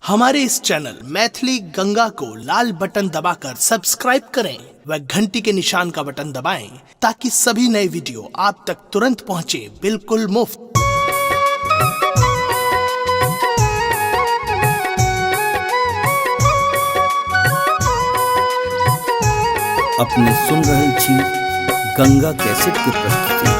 हमारे इस चैनल मैथिली गंगा को लाल बटन दबाकर सब्सक्राइब करें व घंटी के निशान का बटन दबाएं ताकि सभी नए वीडियो आप तक तुरंत पहुंचे बिल्कुल मुफ्त। अपने सुन रहल छी गंगा कैसेट की प्रस्तुति।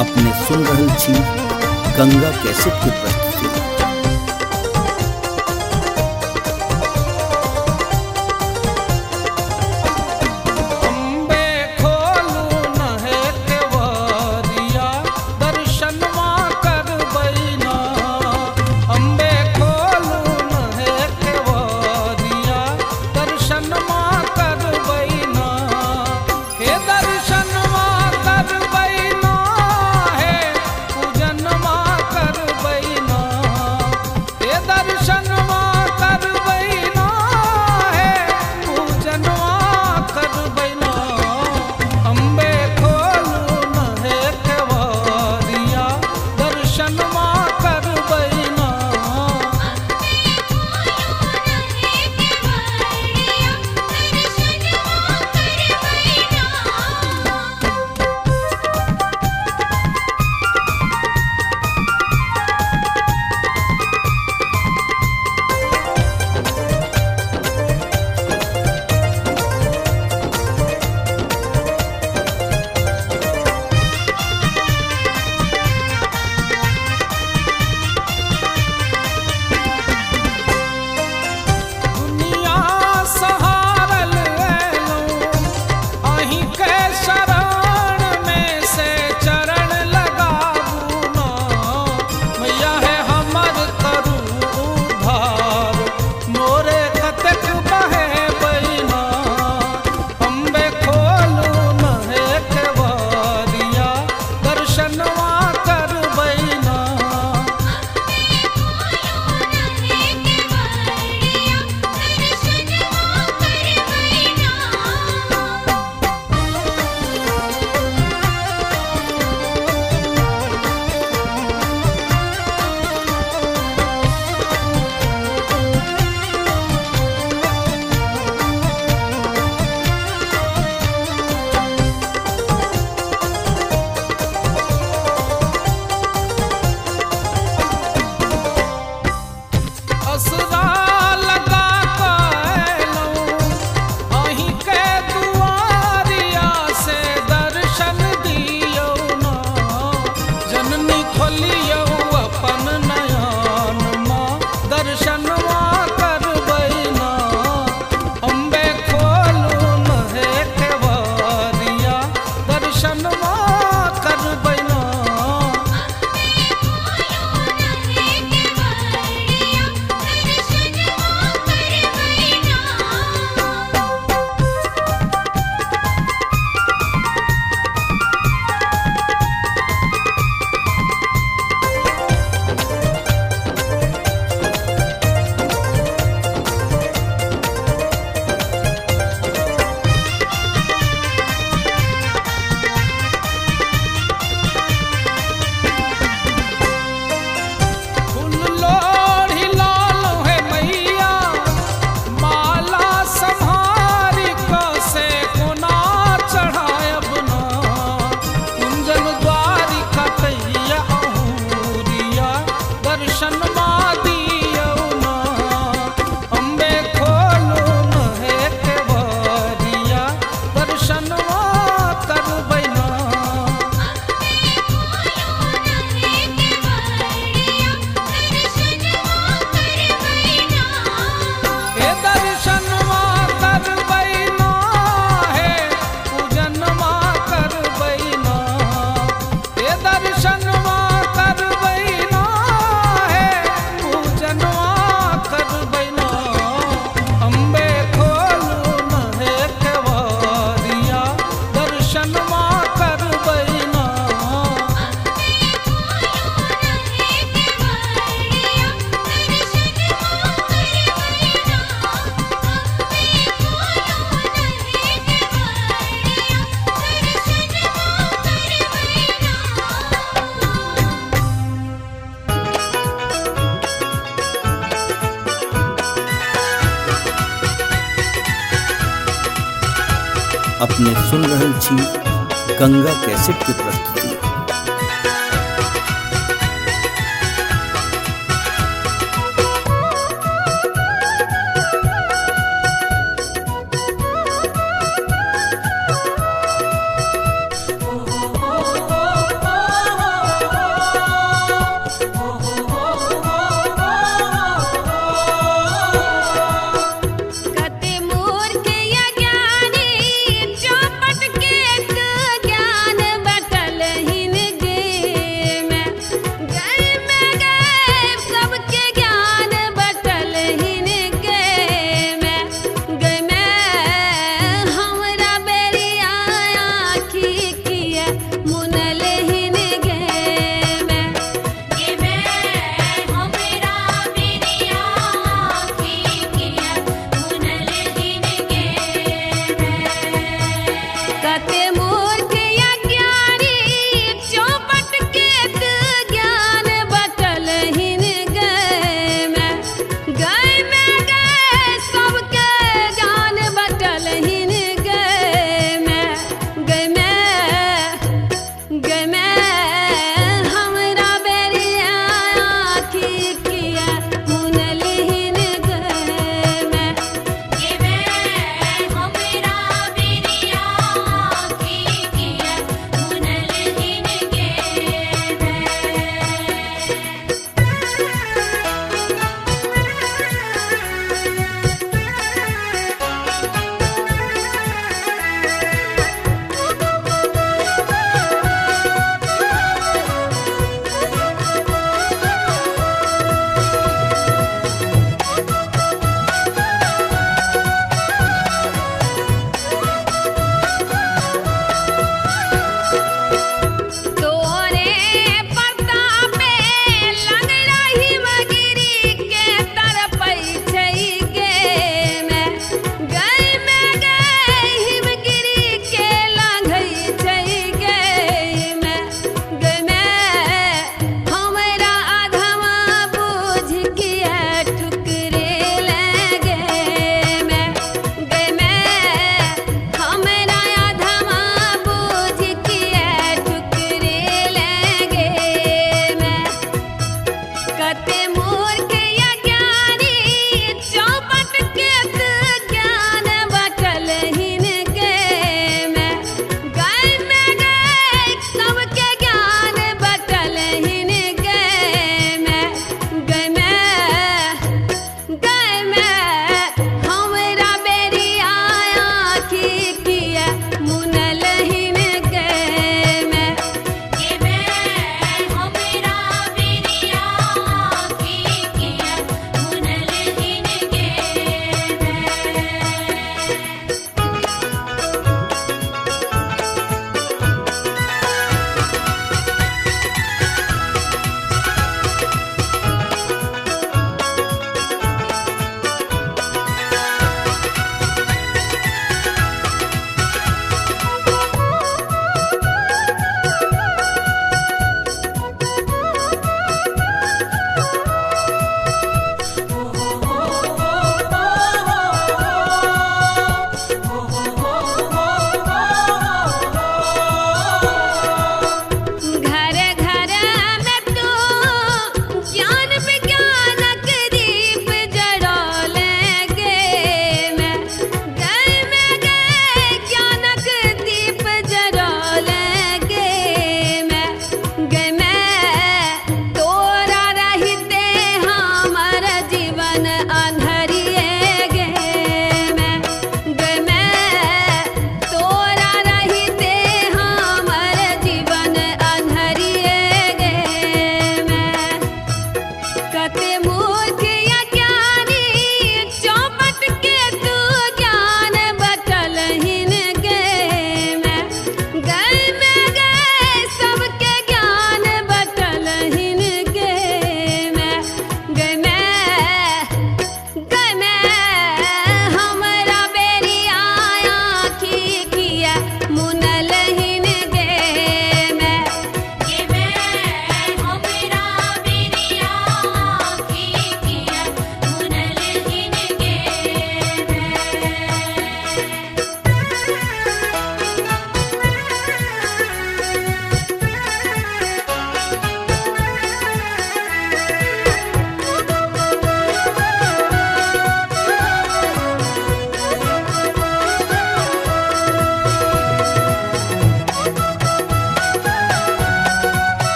अपने सुन रहल छी गंगा कैसेट की प्रस्तुति। दर्शन कर बैना अपने सुन रहल छी गंगा कैसेट के प्रस्तुति।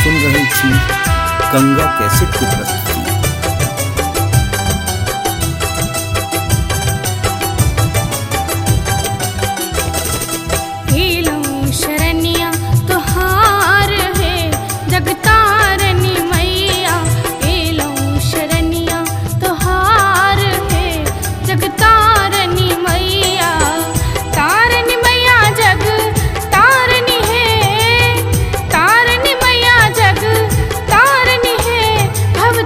सुन रहल छी गंगा कैसेट की प्रस्तुति। शरणिया तोहार है जगतारनी मैया, एलो शरणिया तोहार है जगतारनी मैया। तारनी मैया जग तारनी है, तारनी मैया जग तारनी है, भव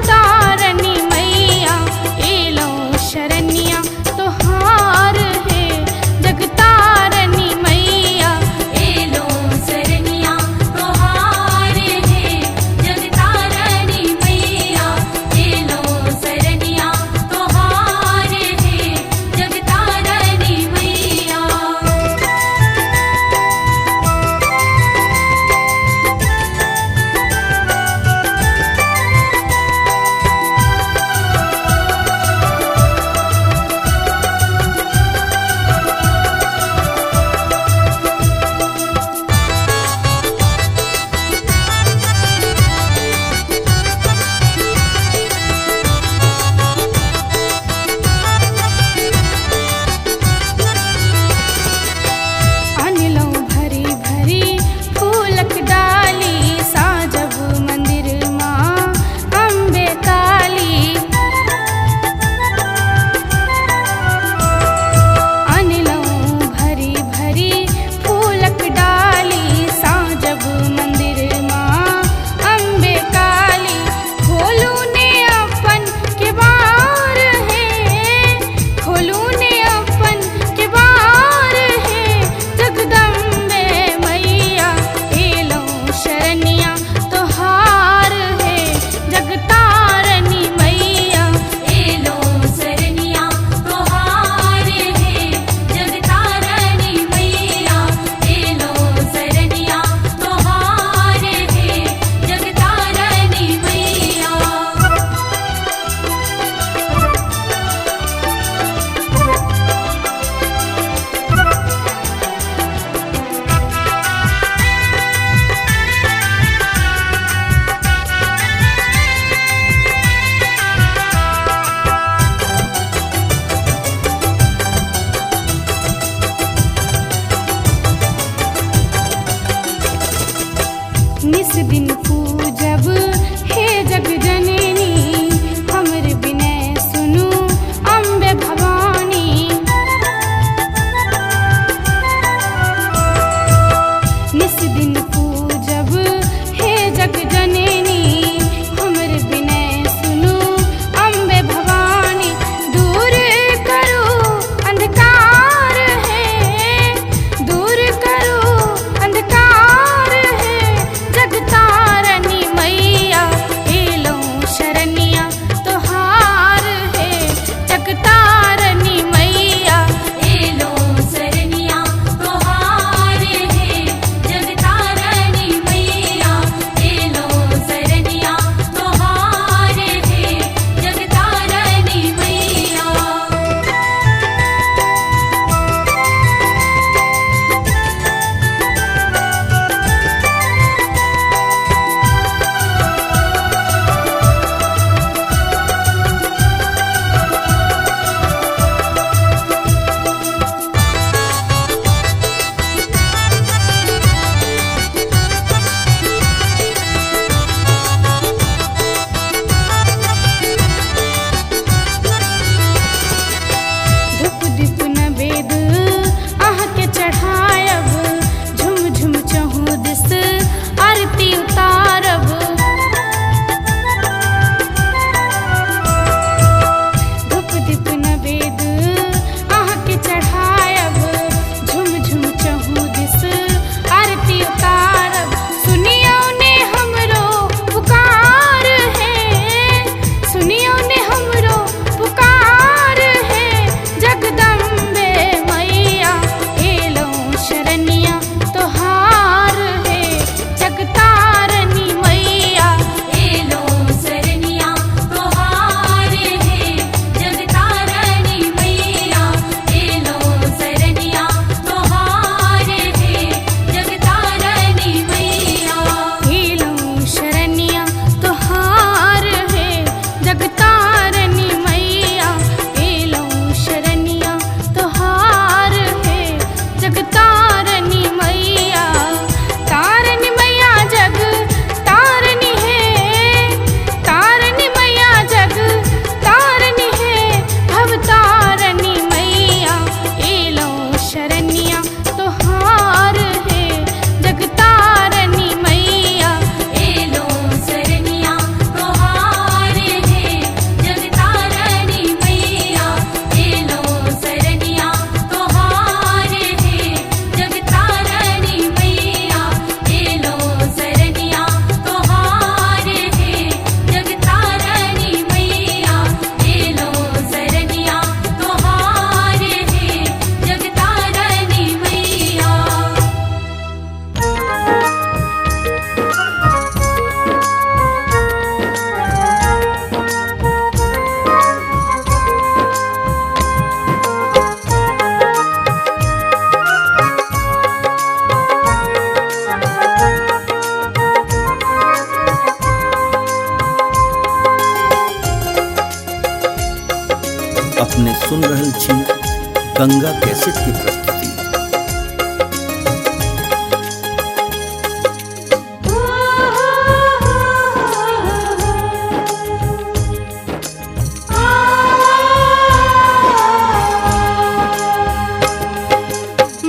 कैसेट की प्रस्तुति।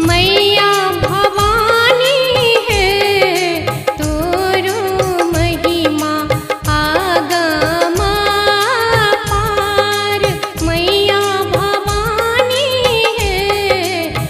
मैया भवानी है तोरो महिमा आगमा पार। मैया भवानी है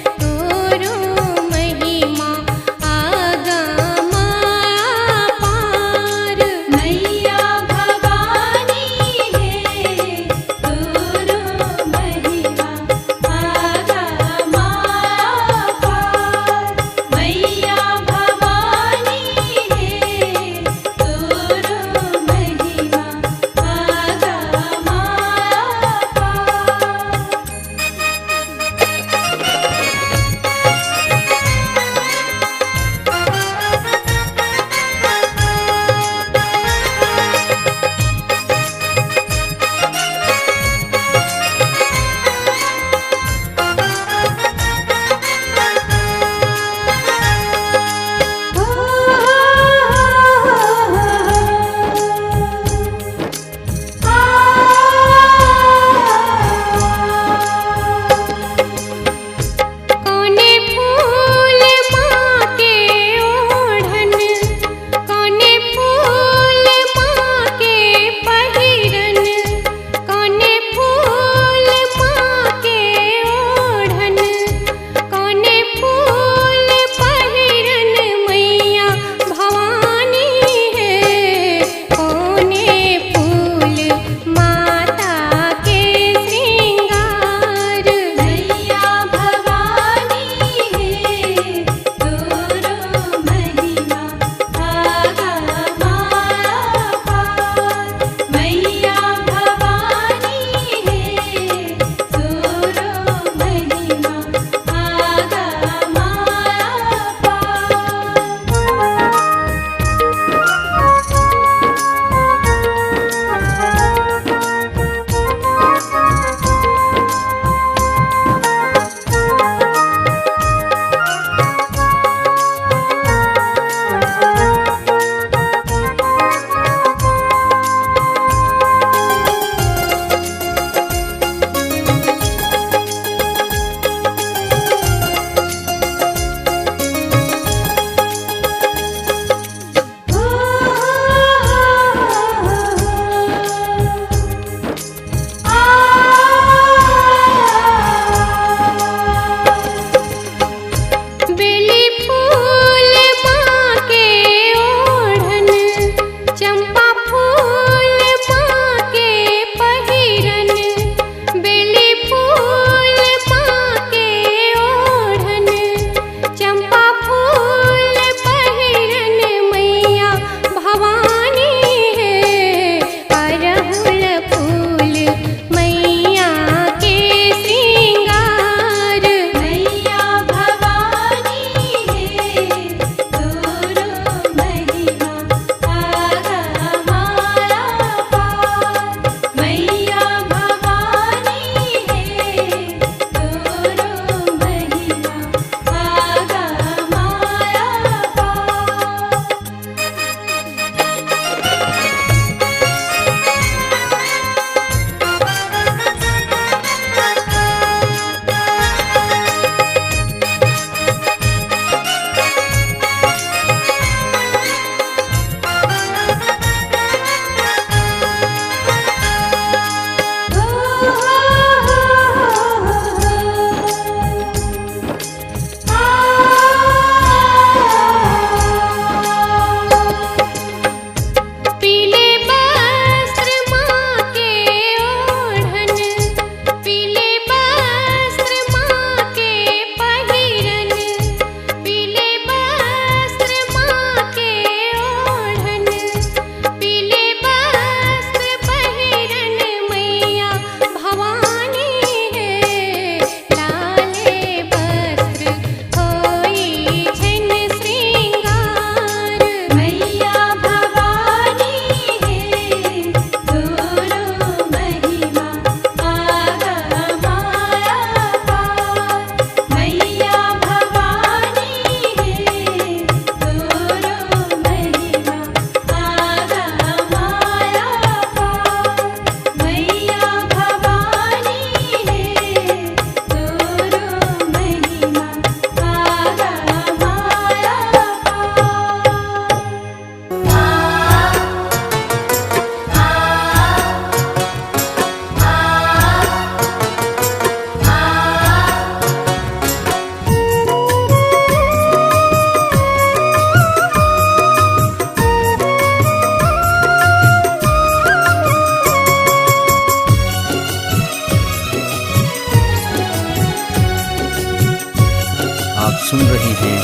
सुन रहे हैं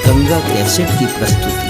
गंगा कैसेट की प्रस्तुति।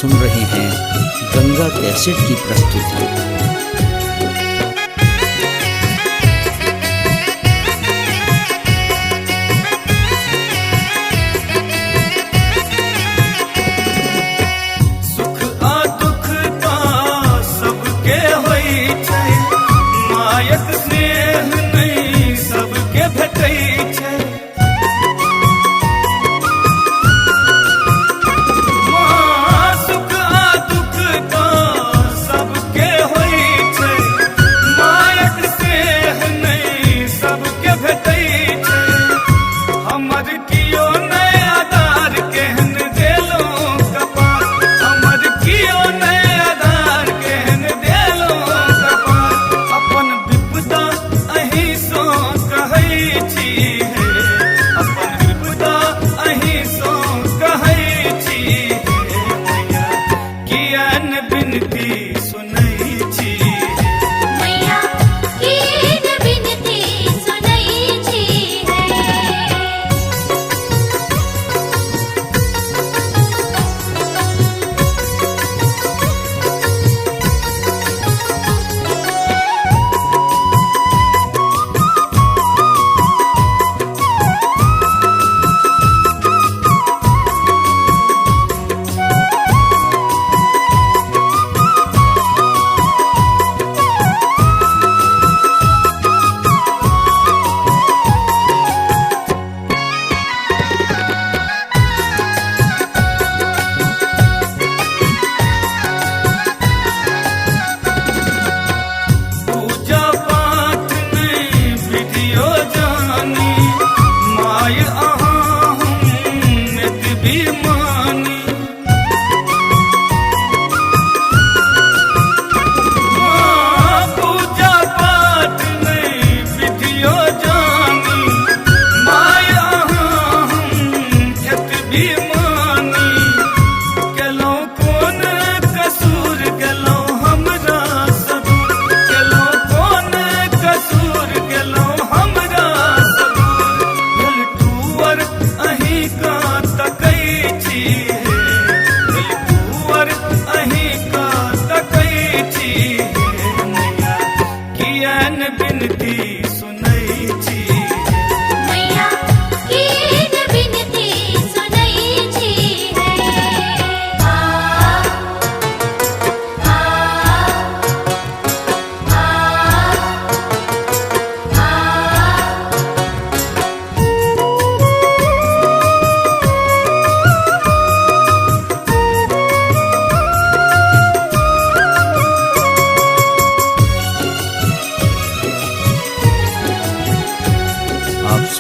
सुन रहे हैं गंगा कैसेट की प्रस्तुति। सुख आ दुख ता सबके होई छै, मायक स्नेह नहीं सबके भेटै छै। सुख आ दुख ता सबके होई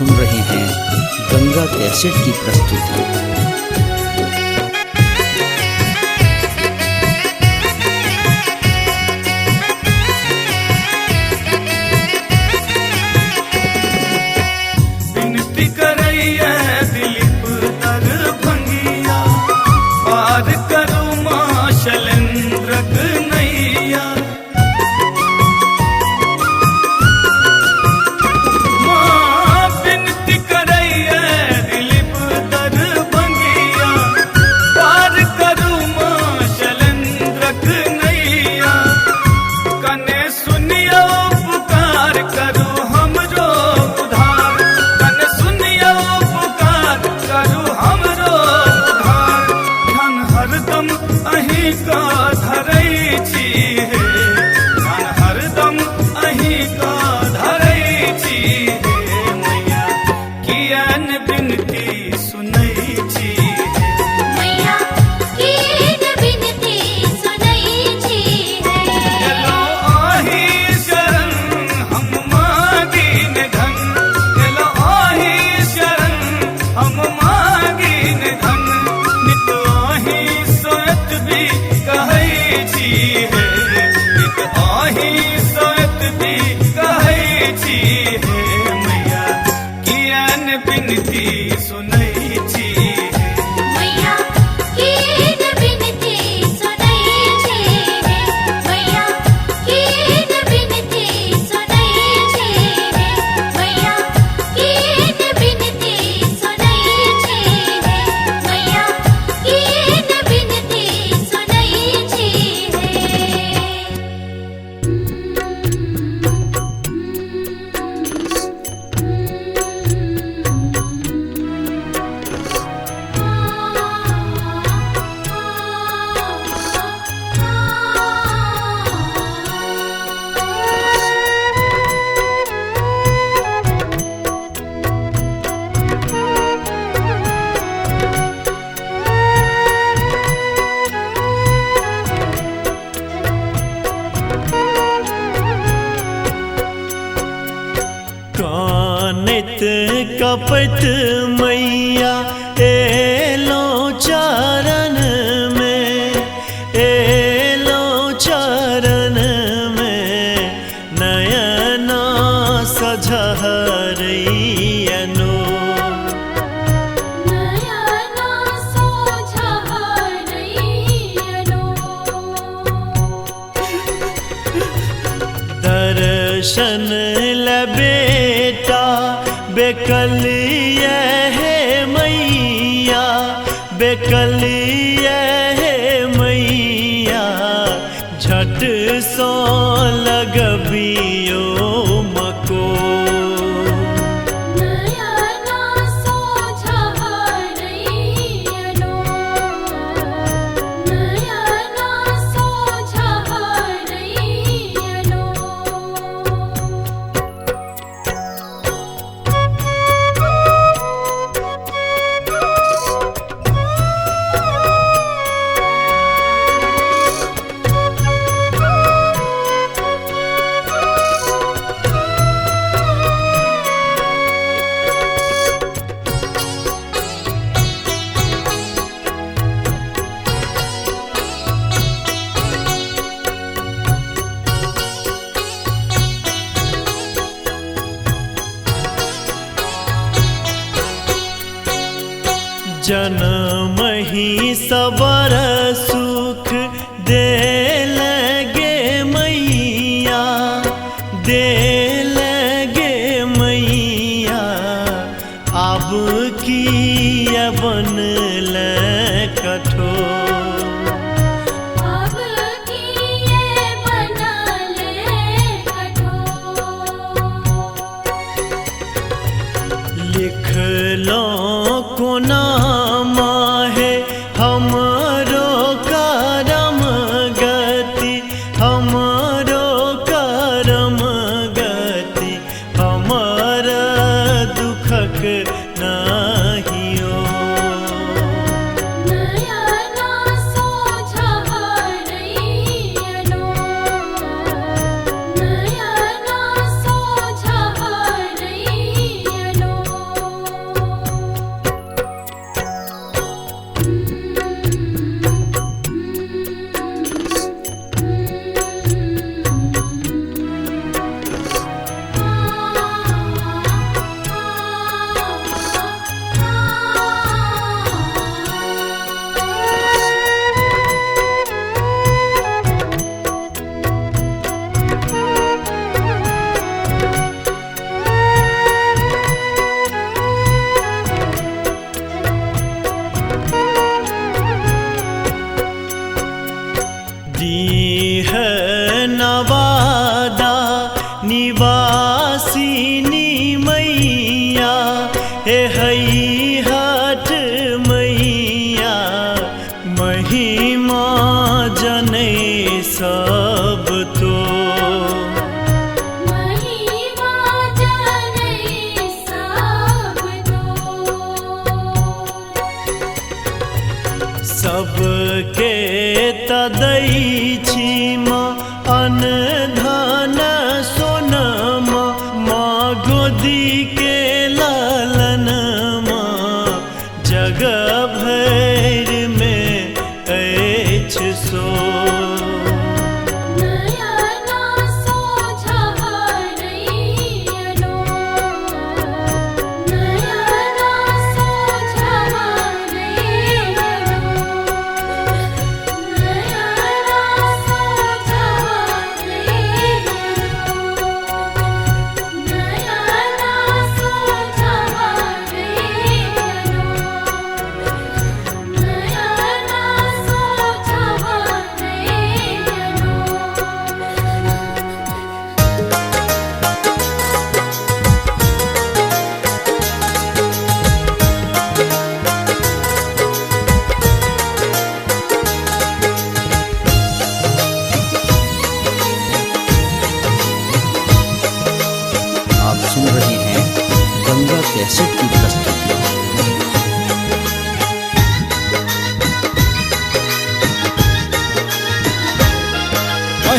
सुन रहे हैं गंगा कैसेट की प्रस्तुति। विनती करैया दिलीप दरभंगिया, पार करू माँ शैलेंद्रक नैया। माँ विनती करैया दिलीप दरभंगिया, पार करू माँ शैलेंद्रक नैया। कने सुनियो पुकार करू हमरो उधार, कने सुनियो पुकार करू हमरो उधार। ध्यान हरदम अहीं का धरै छी हे, ध्यान हरदम अहीं का धरै छी हे मैया। कियान बिनती सुनै छी हे, मैया कीन बिनती सुनै छी है। एलो आही शरण हम मांगिन धन, एलो आही शरण हम मांगिन धन। नित आही सोत भी कहै छी हे, नित आही सोत भी कहै छी हे मैया। कियान बिनती सुनै छी हे, मैया कीन बिनती सुनै छी है। मैया कीन बिनती सुनै छी है। मैया कीन बिनती सुनै छी है। मैया कीन बिनती सुनै छी कानित कपट मैया एलो चरण में, एलो चरण में। नयना सझहरैयनो, नयना सोझहरैयनो। दर्शन बेटा बेकलिय है मैया, बेकलिय है मैया। झट सो लगबियो मको, नयना सोझहरैयनो। नयना सोझहरैयनो। जन्म ही सबर सुख दे लगे मैया, दे लगे मैया। अब की बनल कठोर, अब किए बनल कठोर। लिखलो कोना माहे हमरो करम गति, हमरो करम गति।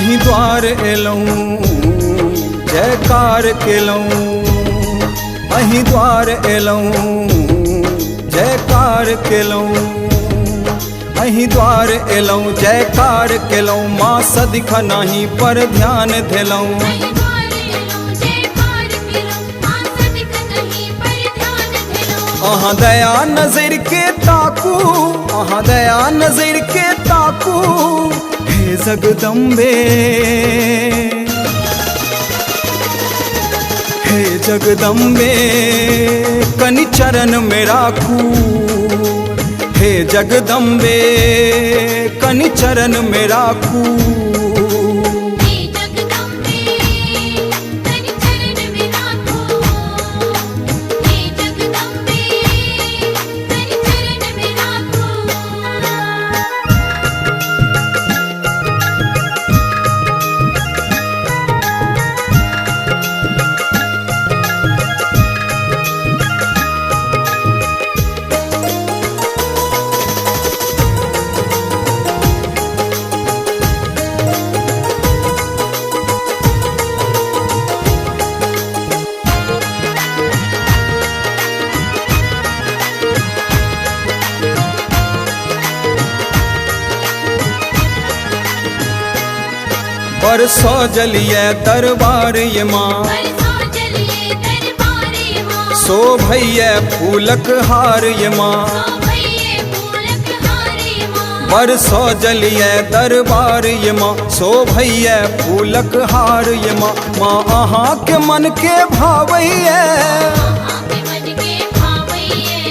अहीं द्वार एलौं जयकार केलौं, अहीं द्वार एलौं जयकार केलौं, अहीं द्वार एलौं जयकार केलौं, माँ सदिख नाही पर ध्यान धेलौं। अहाँ दया नजर के ताकू, अहाँ दया नजर के ताकू, हे जगदम्बे, हे जगदम्बे कनि चरण में राखू, हे जगदम्बे कनि चरण में राखू। बरसो जलिए दरबार ये माँ, शोभैये फूलक हार ये माँ, बरसो जलिए दरबार ये माँ, शोभैये फूलक हार ये माँ। माँ अहाँ के मन के भावैये,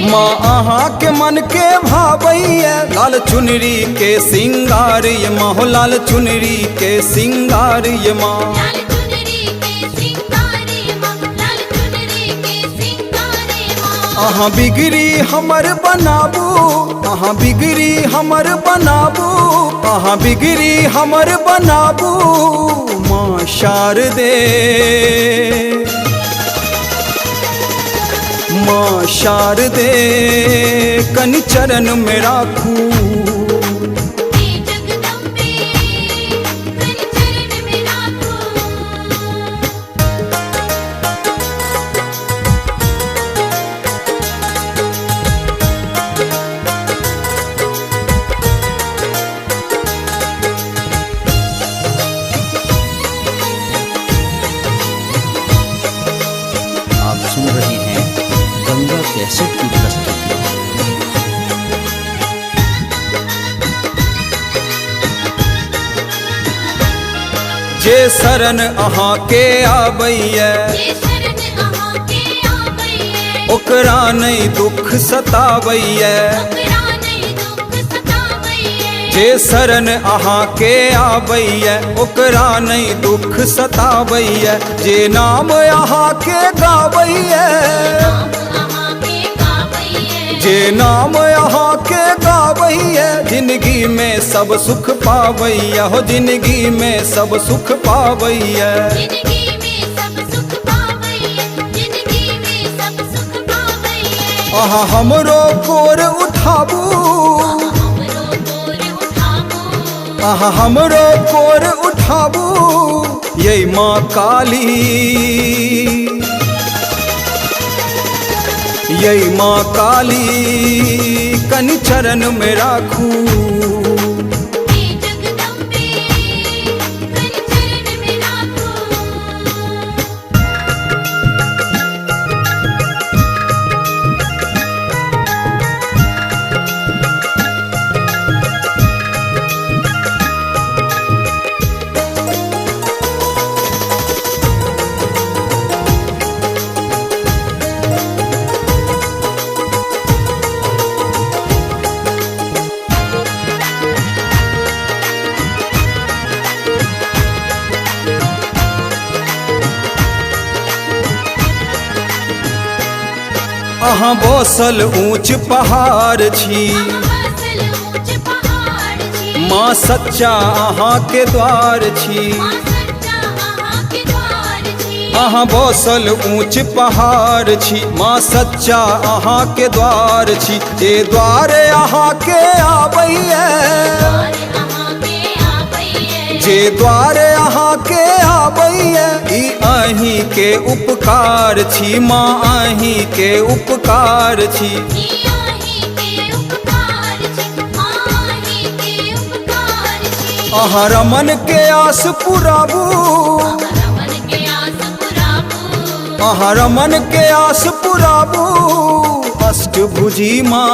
माँ अहाँ के मन के भावैये, लाल चुनरी के सिंगार ये माँ, हो लाल चुनरी के सिंगार ये माँ। अहाँ बिगड़ी हमर बनाबू, अहाँ बिगड़ी हमर बनाबू, अहाँ बिगड़ी हमर बनाबू, माँ शारदे, माँ शारदे कनि चरण में राखू। आप सुन रहे हैं गंगा कैसेट की प्रस्तुति। जे शरण अहाँ के आबैये, ओकरा नहीं दुख सताबैये, जे शरण अहाँ के आबैये, ओकरा नहीं दुख सताबैये, जे नाम अहाँ के गाबैये, जे नाम अहाँ के गाबैये, जिंदगी में सब सुख पाबैया, हो जिंदगी में सब सुख पाबैया। अहाँ हमरो कोर उठाबू, अहाँ हमरो कोर उठाबू, ये माँ काली, ये माँ काली कनि चरण में राखू। अहाँ बसल ऊंच पहाड़ छी, माँ सच्चा अहाँ के द्वार छी। अहाँ बसल ऊंच पहाड़ छी, माँ सच्चा अहाँ के द्वार छी। जे द्वार अहाँ के आबैये, के द्वारे यहाँ के आबैया ई अहीं के उपकार छी माँ अहीं के उपकार छी अहाँ रमन के आस पुराबू अहाँ रमन के आस पुराबू अष्टभुजी माँ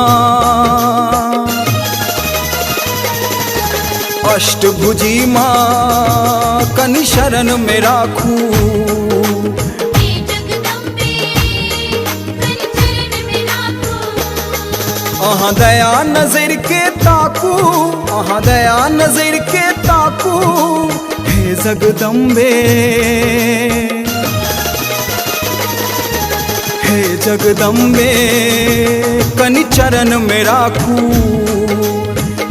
अष्टभुजी माँ कनि शरण में राखू अहाँ दया नजर के ताकू अहाँ दया नजर के ताकू हे जगदम्बे हे जगदम्बे कनि चरण में राखू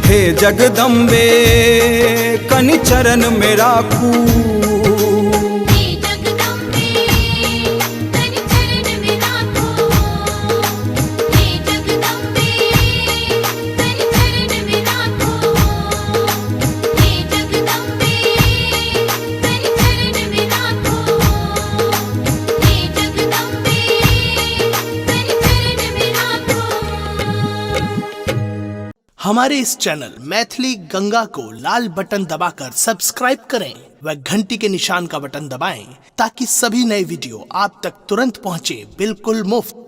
हे जगदम्बे कनि चरण में राखू हमारे इस चैनल मैथिली गंगा को लाल बटन दबाकर सब्सक्राइब करें व घंटी के निशान का बटन दबाएं ताकि सभी नए वीडियो आप तक तुरंत पहुंचे बिल्कुल मुफ्त।